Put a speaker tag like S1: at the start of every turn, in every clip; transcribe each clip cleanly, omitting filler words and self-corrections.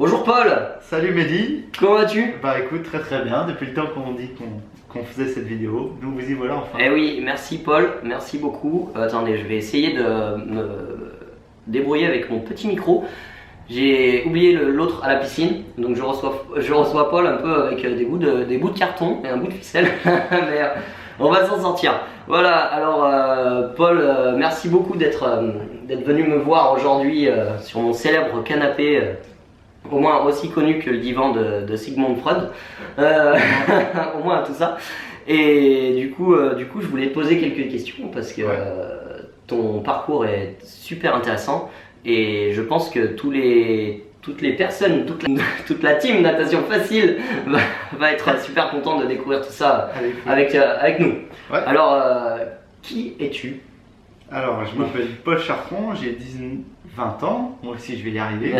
S1: Bonjour Paul.
S2: Salut Mehdi.
S1: Comment vas-tu?
S2: Bah écoute, très très bien, depuis le temps qu'on dit qu'on faisait cette vidéo, nous vous y voilà enfin.
S1: Eh oui, merci Paul, merci beaucoup. Attendez, je vais essayer de me débrouiller avec mon petit micro. J'ai oublié l'autre à la piscine, donc je reçois Paul un peu avec des bouts de carton et un bout de ficelle, mais on va s'en sortir. Voilà, alors Paul, merci beaucoup d'être venu me voir aujourd'hui sur mon célèbre canapé, au moins aussi connu que le divan de Sigmund Freud, au moins tout ça. Et du coup, je voulais te poser quelques questions parce que ton parcours est super intéressant. Et je pense que toutes les personnes, toute la team Natation Facile va être super content de découvrir tout ça avec nous.
S2: Ouais.
S1: Alors, qui es-tu?
S2: Alors, je m'appelle Paul Chartrand, j'ai 20 ans, moi aussi je vais y arriver.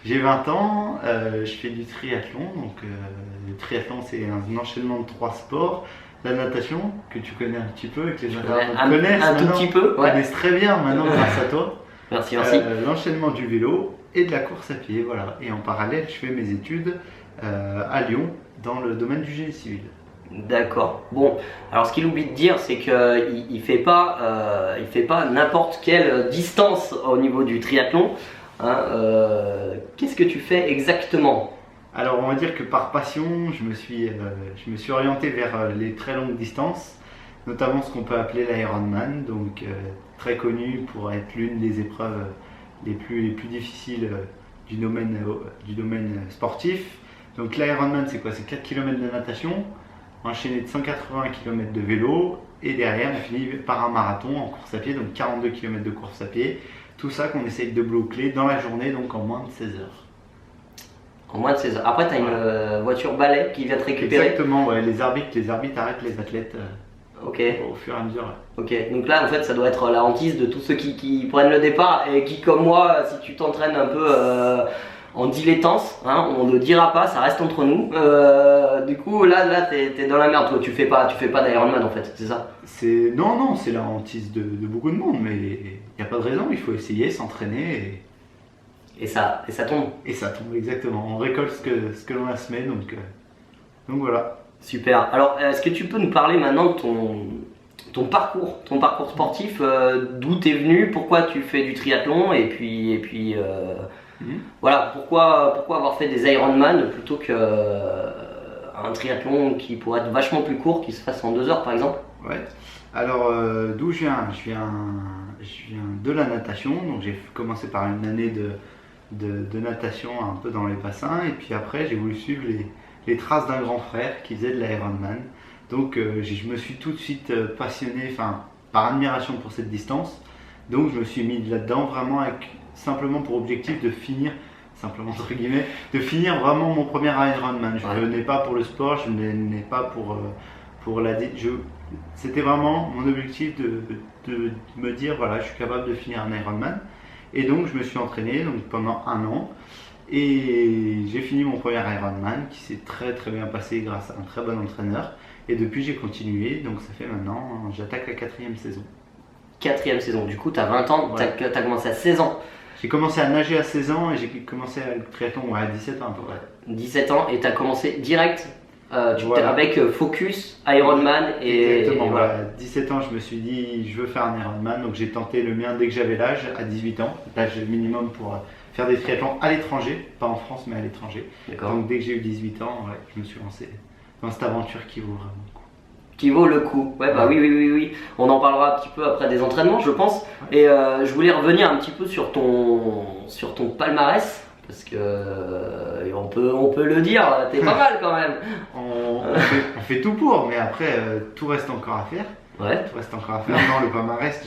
S2: J'ai 20 ans, je fais du triathlon, donc le triathlon c'est un enchaînement de 3 sports. La natation, que tu connais un petit peu, et que les gens connaissent
S1: un tout petit peu,
S2: connaissent très bien maintenant grâce à toi.
S1: Merci.
S2: L'enchaînement du vélo et de la course à pied, voilà. Et en parallèle, je fais mes études à Lyon dans le domaine du génie civil. D'accord.
S1: Bon, alors ce qu'il oublie de dire, c'est qu'il fait pas n'importe quelle distance au niveau du triathlon. Hein, qu'est-ce que tu fais exactement?
S2: Alors, on va dire que par passion, je me suis orienté vers les très longues distances, notamment ce qu'on peut appeler l'Ironman, donc très connu pour être l'une des épreuves les plus difficiles du domaine sportif. Donc l'Ironman, c'est quoi? C'est 4 km de natation, enchaîné de 180 km de vélo, et derrière on finit par un marathon en course à pied, donc 42 km de course à pied. Tout ça qu'on essaye de boucler dans la journée, donc en moins de 16 heures.
S1: En moins de 16 heures. Après, tu as une voiture balai qui vient te récupérer.
S2: Exactement, ouais. Les arbitres arrêtent les athlètes au fur et à mesure.
S1: Ouais. Ok, donc là en fait ça doit être la hantise de tous ceux qui prennent le départ et qui, comme moi, si tu t'entraînes un peu en dilettance, hein, on ne dira pas, ça reste entre nous. Du coup là t'es dans la merde, toi tu fais pas d'Ironman en fait, c'est ça?
S2: Non, c'est la hantise de beaucoup de monde, mais il n'y a pas de raison, il faut essayer, s'entraîner
S1: et ça tombe.
S2: Et ça tombe, exactement. On récolte ce que l'on a semé, donc voilà.
S1: Super. Alors, est-ce que tu peux nous parler maintenant de ton parcours sportif, d'où tu es venu, pourquoi tu fais du triathlon, et puis voilà, pourquoi avoir fait des Ironman plutôt qu'un triathlon qui pourrait être vachement plus court, qui se fasse en 2 heures par exemple?
S2: Ouais. Alors, d'où je viens? Je viens de la natation, donc j'ai commencé par une année de natation un peu dans les bassins, et puis après j'ai voulu suivre les traces d'un grand frère qui faisait de l'Ironman. Donc je me suis tout de suite passionné par admiration pour cette distance. Donc je me suis mis là-dedans vraiment simplement pour objectif de finir, simplement entre guillemets, de finir vraiment mon premier Ironman. Je ne venais pas pour le sport, je ne venais pas pour c'était vraiment mon objectif de me dire voilà, je suis capable de finir un Ironman. Et donc je me suis entraîné pendant 1 an. Et j'ai fini mon premier Ironman qui s'est très très bien passé grâce à un très bon entraîneur. Et depuis j'ai continué, donc ça fait maintenant, j'attaque la 4e saison.
S1: 4e saison, du coup tu as 20 ans,
S2: ouais.
S1: tu as commencé à 16 ans.
S2: J'ai commencé à nager à 16 ans et j'ai commencé à le triathlon à 17 ans à peu près.
S1: 17 ans et tu as commencé direct avec focus, Ironman
S2: Exactement, voilà. 17 ans je me suis dit je veux faire un Ironman, donc j'ai tenté le mien dès que j'avais l'âge, à 18 ans, l'âge minimum pour faire des triathlons à l'étranger, pas en France mais à l'étranger. Donc dès que j'ai eu 18 ans, je me suis lancé dans cette aventure qui vaut vraiment le coup.
S1: Qui vaut le coup, oui. On en parlera un petit peu après des entraînements je pense. Ouais. Et je voulais revenir un petit peu sur ton palmarès, parce que on peut le dire, t'es pas mal quand même.
S2: on fait tout pour, mais après tout reste encore à faire.
S1: Ouais.
S2: Tout reste encore à faire. Non, le palmarès,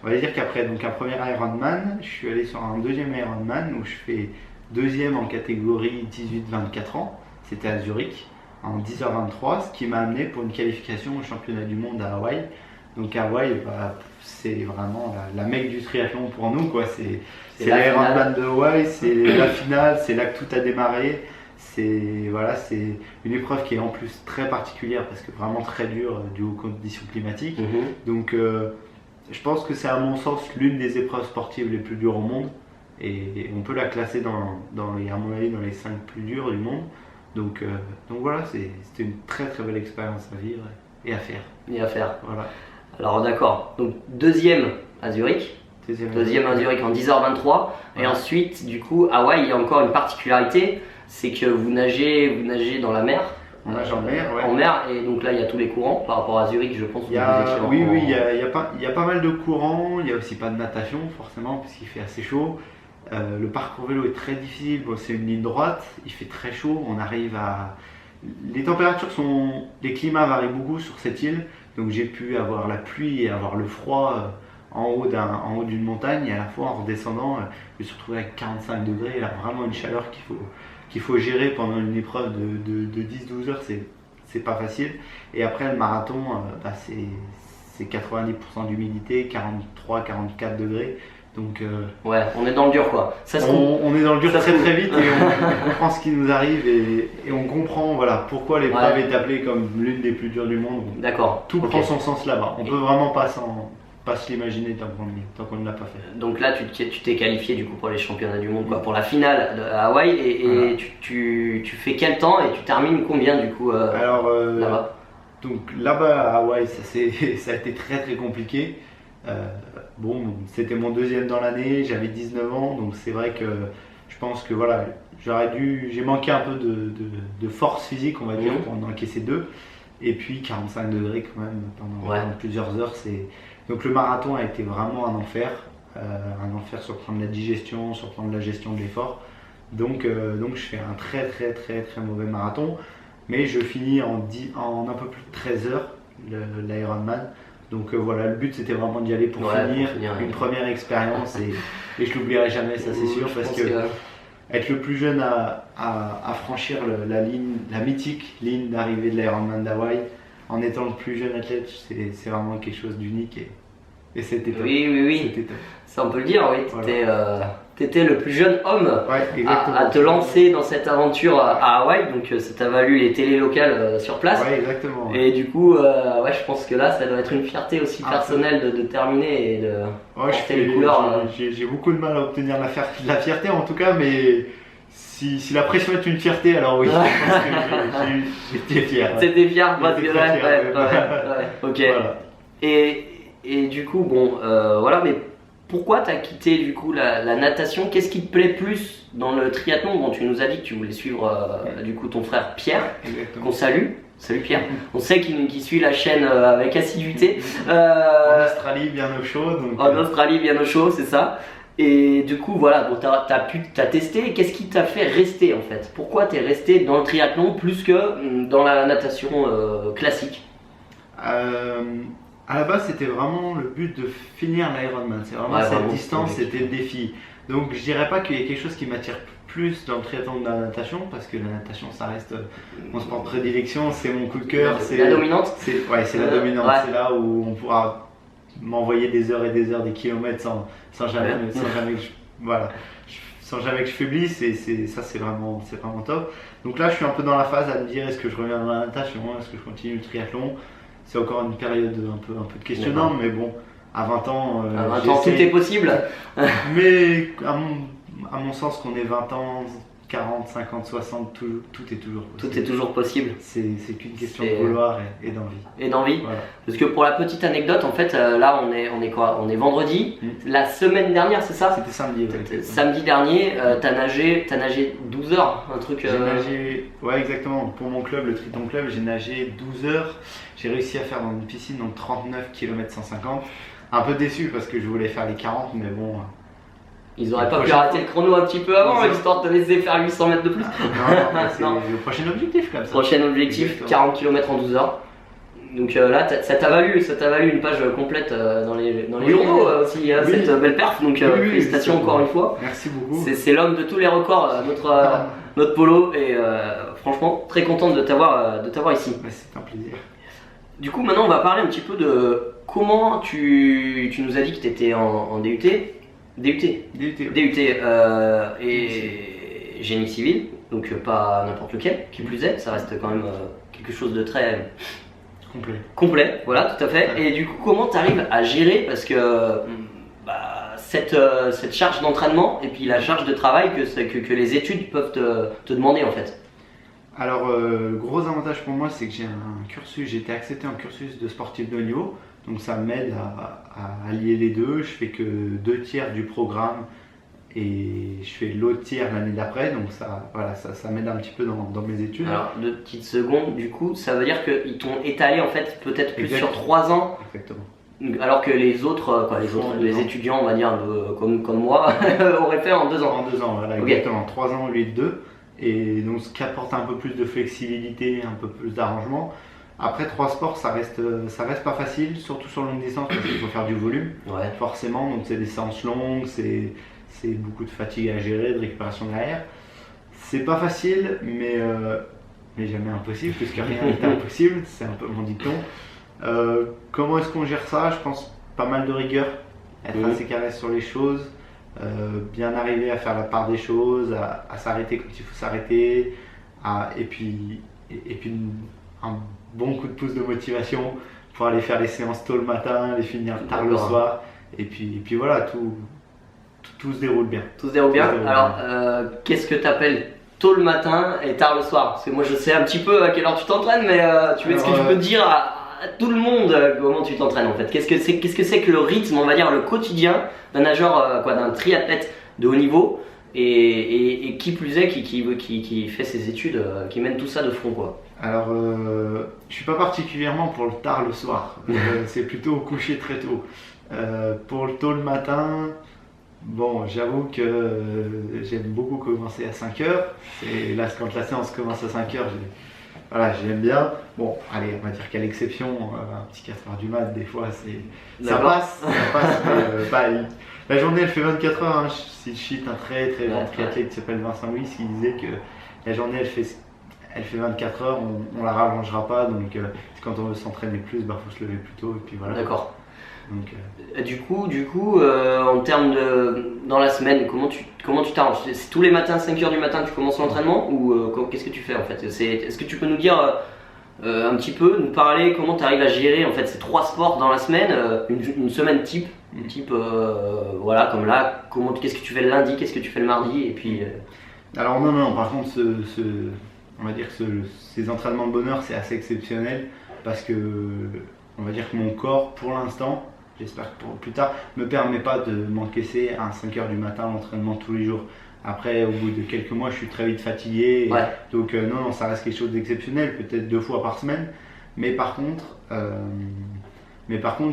S2: on va dire qu'après donc un premier Ironman, je suis allé sur un deuxième Ironman où je fais 2e en catégorie 18-24 ans. C'était à Zurich en 10h23, ce qui m'a amené pour une qualification au championnat du monde à Hawaï. Donc Hawaï, c'est vraiment la mecque du triathlon pour nous, quoi. C'est l'Ironman de Hawaï, c'est la finale, c'est là que tout a démarré. C'est une épreuve qui est en plus très particulière parce que vraiment très dure due aux conditions climatiques. Donc je pense que c'est à mon sens l'une des épreuves sportives les plus dures au monde. et on peut la classer à mon avis, dans les 5 plus durs du monde. Donc voilà, c'était une très très belle expérience à vivre et à faire.
S1: Et à faire.
S2: Voilà.
S1: Alors d'accord, donc deuxième à Zurich. Deuxième à Zurich en 10h23. Et ensuite, du coup, Hawaï, il y a encore une particularité, c'est que vous nagez dans la mer.
S2: On nage en mer, ouais.
S1: En mer, et donc là, il y a tous les courants par rapport à Zurich, je pense.
S2: Il y a pas mal de courants, il y a aussi pas de natation, forcément, parce qu'il fait assez chaud. Le parcours vélo est très difficile, bon, c'est une ligne droite, il fait très chaud, les températures les climats varient beaucoup sur cette île, donc j'ai pu avoir la pluie et avoir le froid en haut d'une montagne, et à la fois en redescendant, je me suis retrouvé avec 45 degrés, et là vraiment une chaleur qu'il faut gérer pendant une épreuve de 10-12 heures, c'est pas facile. Et après le marathon, c'est 90% d'humidité, 43-44 degrés. Donc,
S1: ouais, on est dans le dur quoi.
S2: On est dans le dur très très vite et on comprend ce qui nous arrive et on comprend pourquoi l'épreuve est appelée comme l'une des plus dures du monde.
S1: D'accord.
S2: Tout prend son sens là-bas. On peut vraiment pas se l'imaginer tant qu'on ne l'a pas fait.
S1: Donc là, tu t'es qualifié du coup pour les championnats du monde, quoi, pour la finale à Hawaï et voilà. Tu fais quel temps et tu termines combien du coup là-bas?
S2: Donc là-bas à Hawaï, ça a été très très compliqué. C'était mon deuxième dans l'année, j'avais 19 ans, donc c'est vrai que je pense que j'ai manqué un peu de force physique, on va dire, pour en encaisser 2. Et puis 45 degrés quand même pendant plusieurs heures. Donc le marathon a été vraiment un enfer sur le plan de la digestion, sur le plan de la gestion de l'effort. Donc je fais un très très très très mauvais marathon, mais je finis en un peu plus de 13 heures l'Ironman. Donc le but c'était vraiment d'y aller pour finir une première expérience et je l'oublierai jamais, ça c'est sûr, parce que être le plus jeune à franchir la mythique ligne d'arrivée de l'Ironman d'Hawaï en étant le plus jeune athlète, c'est vraiment quelque chose d'unique et c'était top.
S1: Oui.
S2: C'était top.
S1: Ça on peut le dire, oui. T'étais le plus jeune homme à te lancer dans cette aventure à Hawaï, donc ça t'a valu les télés locales sur place.
S2: Ouais, exactement.
S1: Et du coup, je pense que là, ça doit être une fierté aussi personnelle de terminer et de porter les couleurs.
S2: J'ai beaucoup de mal à obtenir la fierté en tout cas, mais si la pression est une fierté, alors oui, je pense que j'étais fier.
S1: C'était fier, parce que ok. Voilà. Et du coup, mais pourquoi tu as quitté du coup la natation? Qu'est-ce qui te plaît plus dans le triathlon? Bon, tu nous as dit que tu voulais suivre du coup ton frère Pierre, qu'on salue. Salut Pierre. On sait qu'il suit la chaîne avec assiduité.
S2: En Australie, bien au chaud.
S1: Australie, bien au chaud, c'est ça. Et du coup, t'as testé. Qu'est-ce qui t'a fait rester en fait? Pourquoi t'es resté dans le triathlon plus que dans la natation classique?
S2: À la base, c'était vraiment le but de finir l'Ironman. C'est vraiment cette distance, c'était le défi. Donc, je dirais pas qu'il y ait quelque chose qui m'attire plus dans le triathlon de la natation, parce que la natation, ça reste mon sport de prédilection, c'est mon coup de cœur.
S1: C'est la dominante.
S2: C'est la dominante. C'est là où on pourra m'envoyer des heures et des heures, des kilomètres sans jamais que je faiblisse. Et ça, c'est vraiment top. Donc là, je suis un peu dans la phase à me dire, est-ce que je reviens dans la natation, est-ce que je continue le triathlon? C'est encore une période un peu de questionnement, mais bon, à 20 ans,
S1: tout est possible.
S2: Mais à mon sens, qu'on ait 20 ans, 40, 50, 60, tout est toujours possible.
S1: Tout est toujours possible.
S2: C'est qu'une question de vouloir et d'envie.
S1: Et d'envie. Voilà. Parce que pour la petite anecdote, en fait, là, on est quoi? On est vendredi. La semaine dernière, c'est ça?
S2: C'était samedi.
S1: Samedi dernier, t'as nagé 12 heures, un truc.
S2: J'ai nagé, exactement. Pour mon club, le Triton Club, j'ai nagé 12 heures. J'ai réussi à faire dans une piscine, donc 39 km 150. Un peu déçu parce que je voulais faire les 40, mais bon.
S1: Ils auraient pas pu arrêter le chrono un petit peu avant, histoire de te laisser faire 800 mètres de plus.
S2: Non, c'est le prochain objectif comme ça.
S1: Prochain objectif, 40 km en 12 heures. Donc là, ça t'a valu une page complète dans les journaux aussi, cette belle perf. Donc félicitations encore une fois.
S2: Merci beaucoup.
S1: C'est l'homme de tous les records, notre Polo, et franchement très content de t'avoir ici.
S2: C'est un plaisir.
S1: Du coup, maintenant on va parler un petit peu de comment tu nous as dit que tu étais en DUT. DUT et génie civil, donc pas n'importe lequel, qui plus est, ça reste quand même quelque chose de très
S2: complet,
S1: voilà, tout à fait. Et du coup, comment tu arrives à gérer, parce que cette charge d'entraînement et puis la charge de travail que les études peuvent te demander en fait?
S2: Alors, le gros avantage pour moi, c'est que j'ai été accepté en cursus de sportif de haut niveau, donc ça m'aide à allier les deux. Je fais que 2 tiers du programme et je fais l'autre tiers l'année d'après, donc ça m'aide un petit peu dans mes études.
S1: Alors, 2 petites secondes, du coup, ça veut dire qu'ils t'ont étalé en fait peut-être plus
S2: Exactement.
S1: sur 3 ans.
S2: Exactement.
S1: Alors que les autres, les étudiants, on va dire, comme moi, auraient fait en 2 ans.
S2: En 2 ans, voilà,
S1: Ok.
S2: exactement. 3 ans au lieu de 2. Et donc, ce qui apporte un peu plus de flexibilité, un peu plus d'arrangement. Après, 3 sports, ça reste pas facile, surtout sur longue distance, parce qu'il faut faire du volume,
S1: Ouais.
S2: forcément. Donc, c'est des séances longues, c'est beaucoup de fatigue à gérer, de récupération derrière. C'est pas facile, mais jamais impossible, puisque rien n'est impossible, c'est un peu mon dicton. Comment est-ce qu'on gère ça? Je pense pas mal de rigueur, être assez carré sur les choses, bien arriver à faire la part des choses, à s'arrêter quand il faut s'arrêter, et puis un bon coup de pouce de motivation pour aller faire les séances tôt le matin, les finir tard le
S1: D'accord.
S2: soir, et puis voilà, tout se déroule bien.
S1: Tout se déroule bien.
S2: Tout se déroule
S1: Alors, qu'est-ce que tu appelles tôt le matin et tard le soir? Parce que moi je sais un petit peu à quelle heure tu t'entraînes, mais est-ce que tu peux dire à tout le monde comment tu t'entraînes en fait? Qu'est-ce que c'est que le rythme, on va dire, le quotidien d'un nageur, d'un triathlète de haut niveau et qui plus est, qui fait ses études, qui mène tout ça de front quoi?
S2: Alors, je suis pas particulièrement pour le tard le soir, c'est plutôt au coucher très tôt. Pour le tôt le matin, bon, j'avoue que j'aime beaucoup commencer à 5h. Là, quand la séance commence à 5h, voilà, j'aime bien. Bon, allez, on va dire qu'à l'exception, un petit 4h du mat, des fois, ça
S1: D'accord.
S2: passe, la journée, elle fait 24 heures. Hein. Si je cite un très très grand triathlète qui s'appelle Vincent Louis, qui disait que la journée, elle fait 24 heures, on la rallongera pas. Donc, quand on veut s'entraîner plus, faut se lever plus tôt. Et puis voilà.
S1: D'accord.
S2: Donc,
S1: Du coup, en termes dans la semaine, comment tu t'arranges? C'est tous les matins, 5h du matin, tu commences l'entraînement ou qu'est-ce que tu fais en fait? Est-ce que tu peux nous dire un petit peu, nous parler comment tu arrives à gérer en fait ces 3 sports dans la semaine, une semaine type, voilà, comme là, qu'est-ce que tu fais le lundi, qu'est-ce que tu fais le mardi et puis.
S2: Alors non, par contre, on va dire que ces entraînements de bonheur, c'est assez exceptionnel parce que on va dire que mon corps, pour l'instant, j'espère que pour plus tard, me permet pas de m'encaisser à 5h du matin l'entraînement tous les jours. Après, au bout de quelques mois, je suis très vite fatigué.
S1: Ouais.
S2: Donc non, ça reste quelque chose d'exceptionnel, peut-être 2 fois par semaine. Mais par contre,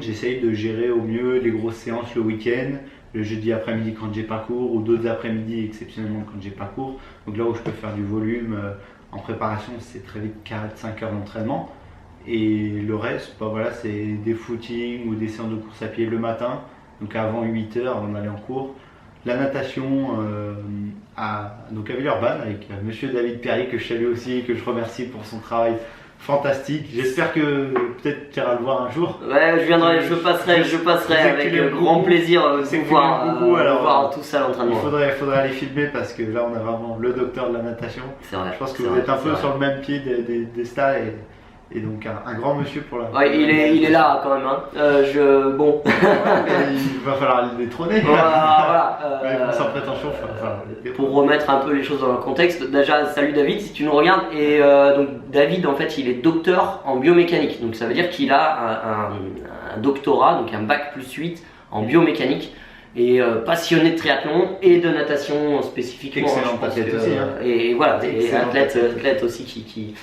S2: j'essaye de gérer au mieux les grosses séances le week-end, le jeudi après-midi quand j'ai pas cours, ou d'autres après-midi exceptionnellement quand j'ai pas cours. Donc là où je peux faire du volume en préparation, c'est très vite 4-5 heures d'entraînement. Et le reste, voilà, c'est des footings ou des séances de course à pied le matin, donc avant 8h, avant d'aller en cours. La natation à Villeurbanne avec monsieur David Perry, que je salue aussi, que je remercie pour son travail fantastique. J'espère que peut-être tu iras le voir un jour.
S1: Ouais, je passerai avec grand plaisir vous voir tout ça l'entraînement.
S2: Il faudrait aller filmer parce que là on a vraiment le docteur de la natation.
S1: C'est vrai.
S2: Je pense que vous êtes un peu sur le même pied des stars et donc un grand monsieur pour la.
S1: Ouais, il est là quand même. Hein. Bon.
S2: Il va falloir le détrôner.
S1: Voilà.
S2: Sans prétention.
S1: Pour remettre un peu les choses dans le contexte, déjà salut David si tu nous regardes. Et donc David en fait il est docteur en biomécanique. Donc ça veut dire qu'il a un doctorat, donc un bac +8 en biomécanique. Et passionné de triathlon et de natation spécifiquement.
S2: Excellent athlète aussi. Hein.
S1: Et voilà, et
S2: Excellent
S1: athlète aussi qui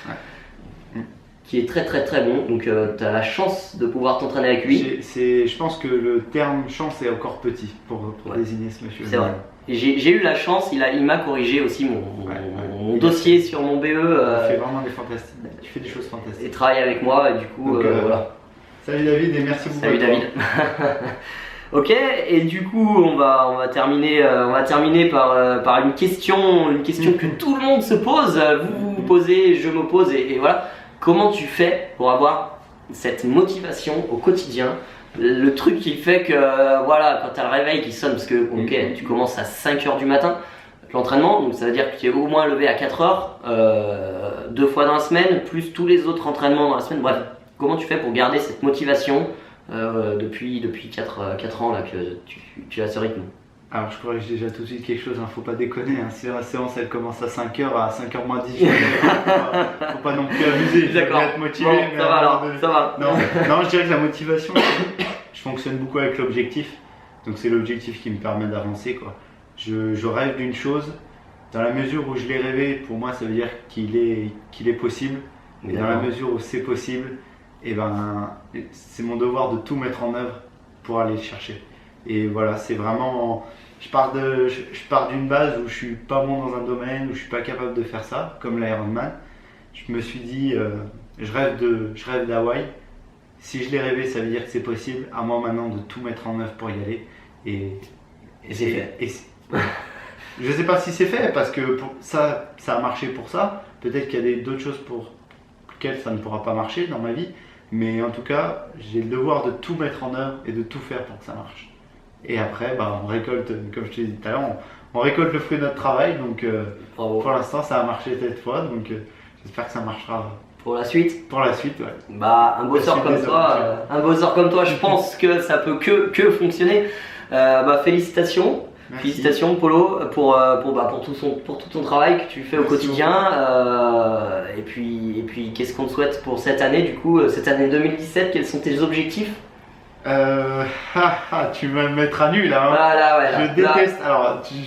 S1: est très très très bon, donc tu as la chance de pouvoir t'entraîner avec lui.
S2: Je pense que le terme chance est encore petit pour désigner ce monsieur.
S1: C'est vrai. J'ai eu la chance, il m'a corrigé aussi mon dossier sur mon BE.
S2: Tu fais vraiment tu fais des choses fantastiques.
S1: Et travaille avec moi, et du coup, voilà.
S2: Salut David et merci beaucoup.
S1: Salut David. Ok, et du coup, on va terminer par une question que tout le monde se pose. Vous vous posez, je me pose, et voilà. Comment tu fais pour avoir cette motivation au quotidien? Le truc qui fait que, voilà, quand tu as le réveil qui sonne, parce que tu commences à 5h du matin, l'entraînement, donc ça veut dire que tu es au moins levé à 4h, 2 fois dans la semaine, plus tous les autres entraînements dans la semaine. Bref, comment tu fais pour garder cette motivation depuis 4 ans là, que tu as ce rythme.
S2: Alors je corrige déjà tout de suite quelque chose, faut pas déconner, si la séance elle commence à 5h, à 5h moins 10, faut pas non plus abuser, je
S1: D'accord.
S2: vais être motivé.
S1: Bon,
S2: mais
S1: ça va alors, ça va.
S2: Non, je dirais que la motivation, je fonctionne beaucoup avec l'objectif, donc c'est l'objectif qui me permet d'avancer quoi. Je rêve d'une chose, dans la mesure où je l'ai rêvé, pour moi ça veut dire qu'il est possible, et dans la mesure où c'est possible, et ben c'est mon devoir de tout mettre en œuvre pour aller le chercher. Et voilà, c'est vraiment, je pars d'une base où je suis pas bon dans un domaine, où je suis pas capable de faire ça, comme l'Ironman. Je me suis dit, je rêve d'Hawaï. Si je l'ai rêvé, ça veut dire que c'est possible. À moi maintenant de tout mettre en œuvre pour y aller. Et
S1: c'est fait.
S2: Je sais pas si c'est fait parce que ça a marché pour ça. Peut-être qu'il y a d'autres choses pour lesquelles ça ne pourra pas marcher dans ma vie. Mais en tout cas, j'ai le devoir de tout mettre en œuvre et de tout faire pour que ça marche. Et après, on récolte, comme je te disais tout à l'heure, on récolte le fruit de notre travail. Donc pour l'instant, ça a marché cette fois. Donc j'espère que ça marchera
S1: pour la suite.
S2: Pour la suite, ouais.
S1: Bah, un bosseur comme toi, je pense que ça peut que fonctionner. Félicitations.
S2: Merci.
S1: Félicitations Polo pour tout ton travail que tu fais au quotidien. Et puis qu'est-ce qu'on te souhaite pour cette année du coup, cette année 2017, quels sont tes objectifs?
S2: Tu vas me mettre à nu là.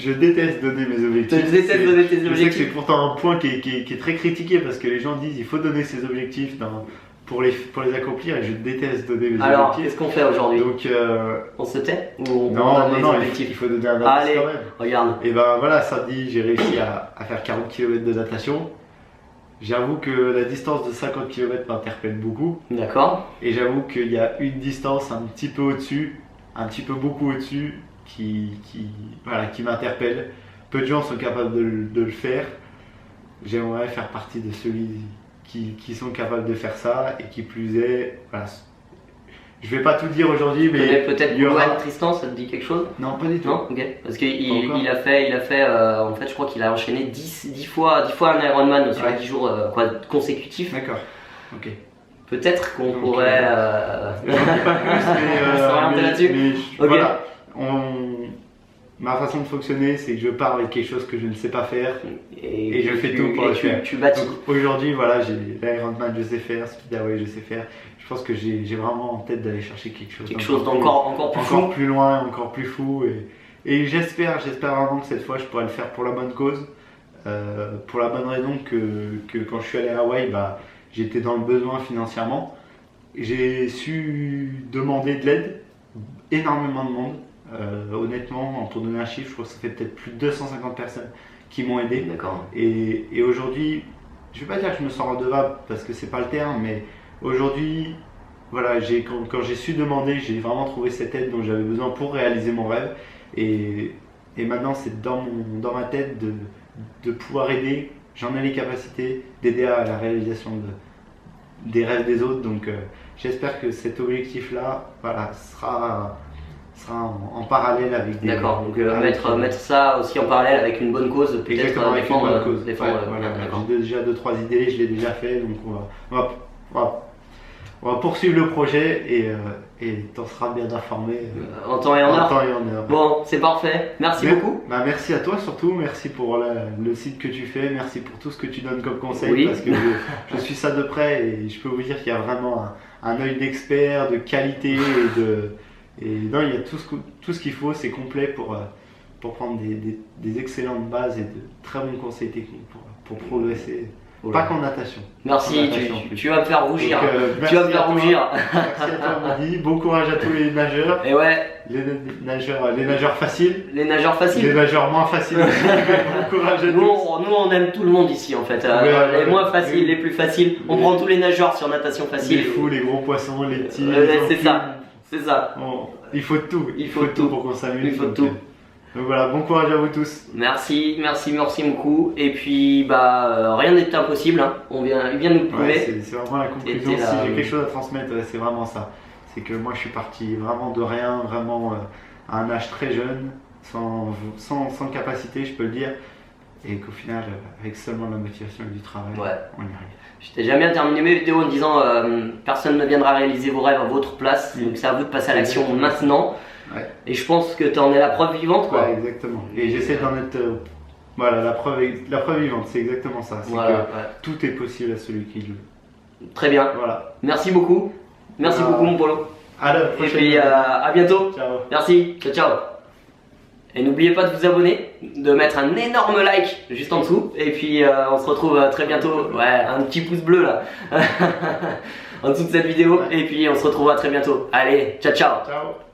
S2: Je déteste donner mes objectifs.
S1: Je déteste donner tes objectifs.
S2: Je sais que c'est pourtant un point qui est très critiqué parce que les gens disent il faut donner ses objectifs pour les accomplir et je déteste donner mes objectifs.
S1: Alors qu'est-ce qu'on fait aujourd'hui?
S2: Donc
S1: on se tait ou
S2: non, il faut donner un indice.
S1: Allez,
S2: quand même.
S1: Regarde.
S2: Et ben voilà, samedi j'ai réussi à faire 40 km de natation. J'avoue que la distance de 50 km m'interpelle beaucoup.
S1: D'accord.
S2: Et j'avoue qu'il y a une distance un petit peu au-dessus, un petit peu beaucoup au-dessus, qui m'interpelle. Peu de gens sont capables de le faire. J'aimerais faire partie de ceux qui sont capables de faire ça et qui plus est, voilà. Je vais pas tout dire aujourd'hui, mais
S1: peut-être Johan Tristan, ça te dit quelque chose?
S2: Non, pas du tout.
S1: Non, ok. Parce qu'il a fait, en fait, je crois qu'il a enchaîné 10 fois un Ironman sur 10 jours consécutifs.
S2: D'accord. Ok.
S1: Peut-être qu'on pourrait
S2: s'orienter
S1: là-dessus.
S2: Voilà. Ma façon de fonctionner, c'est que je pars avec quelque chose que je ne sais pas faire et je fais tout pour le faire.
S1: Tu bâtis.
S2: Aujourd'hui, voilà, j'ai l'Ironman, je sais faire, Speed Hawaii, je sais faire. Je pense que j'ai vraiment en tête d'aller chercher quelque chose
S1: d'encore
S2: plus loin, encore plus fou. Et j'espère vraiment que cette fois, je pourrai le faire pour la bonne cause. Pour la bonne raison que quand je suis allé à Hawaï, j'étais dans le besoin financièrement. J'ai su demander de l'aide, énormément de monde. Honnêtement, pour donner un chiffre, je crois que ça fait peut-être plus de 250 personnes qui m'ont aidé.
S1: D'accord.
S2: Et aujourd'hui, je ne vais pas dire que je me sens redevable parce que c'est pas le terme, mais aujourd'hui, voilà, quand j'ai su demander, j'ai vraiment trouvé cette aide dont j'avais besoin pour réaliser mon rêve. Et maintenant, c'est dans ma tête de pouvoir aider. J'en ai les capacités d'aider à la réalisation des rêves des autres. Donc, j'espère que cet objectif-là, voilà, sera en parallèle avec des...
S1: D'accord, donc mettre ça aussi en parallèle avec une bonne cause, peut-être
S2: défendre une bonne cause.
S1: Voilà,
S2: j'ai déjà 2-3 idées, je l'ai déjà fait, donc on va poursuivre le projet et t'en seras bien informé.
S1: En temps et en heure.
S2: Heure.
S1: Bon, c'est parfait, merci beaucoup.
S2: Merci à toi surtout, merci pour le site que tu fais, merci pour tout ce que tu donnes comme conseil,
S1: oui.
S2: Parce que je suis ça de près et je peux vous dire qu'il y a vraiment un œil d'expert, de qualité et non, il y a tout ce qu'il faut, c'est complet pour prendre des excellentes bases et de très bons conseils techniques pour progresser. Pas qu'en natation.
S1: Merci, tu vas me faire rougir. Donc, tu vas me faire rougir.
S2: Merci à toi, Mehdi. Bon courage à tous les nageurs.
S1: Et ouais.
S2: Les nageurs faciles.
S1: Les nageurs faciles.
S2: Les nageurs moins faciles. Bon courage à tous.
S1: Nous, on aime tout le monde ici en fait. Les moins faciles, les plus faciles. On prend tous les nageurs sur natation facile.
S2: Les fous, les gros poissons, les petits.
S1: C'est ça. C'est ça.
S2: Bon, il faut tout.
S1: Il faut tout
S2: pour qu'on s'amuse.
S1: Il faut tout.
S2: Donc voilà, bon courage à vous tous.
S1: Merci beaucoup. Et puis rien n'est impossible. Hein. Il vient nous prouver.
S2: Ouais, c'est vraiment la conclusion. Si j'ai quelque chose à transmettre, c'est vraiment ça. C'est que moi je suis parti vraiment de rien, vraiment à un âge très jeune, sans capacité, je peux le dire. et qu'au final, avec seulement de la motivation et du travail,
S1: Ouais.
S2: on y arrive.
S1: Je t'ai jamais terminé mes vidéos en disant personne ne viendra réaliser vos rêves à votre place, donc c'est à vous de passer à l'action
S2: Exactement.
S1: maintenant.
S2: Ouais.
S1: Et je pense que tu en es la preuve vivante, quoi.
S2: Ouais, exactement. Et j'essaie d'en être. Voilà, la preuve vivante, c'est exactement ça. C'est
S1: Voilà,
S2: que
S1: ouais.
S2: tout est possible à celui qui le veut.
S1: Très bien.
S2: Voilà.
S1: Merci beaucoup. Merci beaucoup, mon Polo.
S2: À la
S1: Et
S2: prochaine.
S1: puis à bientôt.
S2: Ciao.
S1: Merci. Ciao, ciao. Et n'oubliez pas de vous abonner, de mettre un énorme like juste en dessous. Et puis on se retrouve très bientôt. Ouais, un petit pouce bleu là. En dessous de cette vidéo.
S2: Ouais.
S1: Et puis on se retrouvera très bientôt. Allez, ciao, ciao.
S2: Ciao.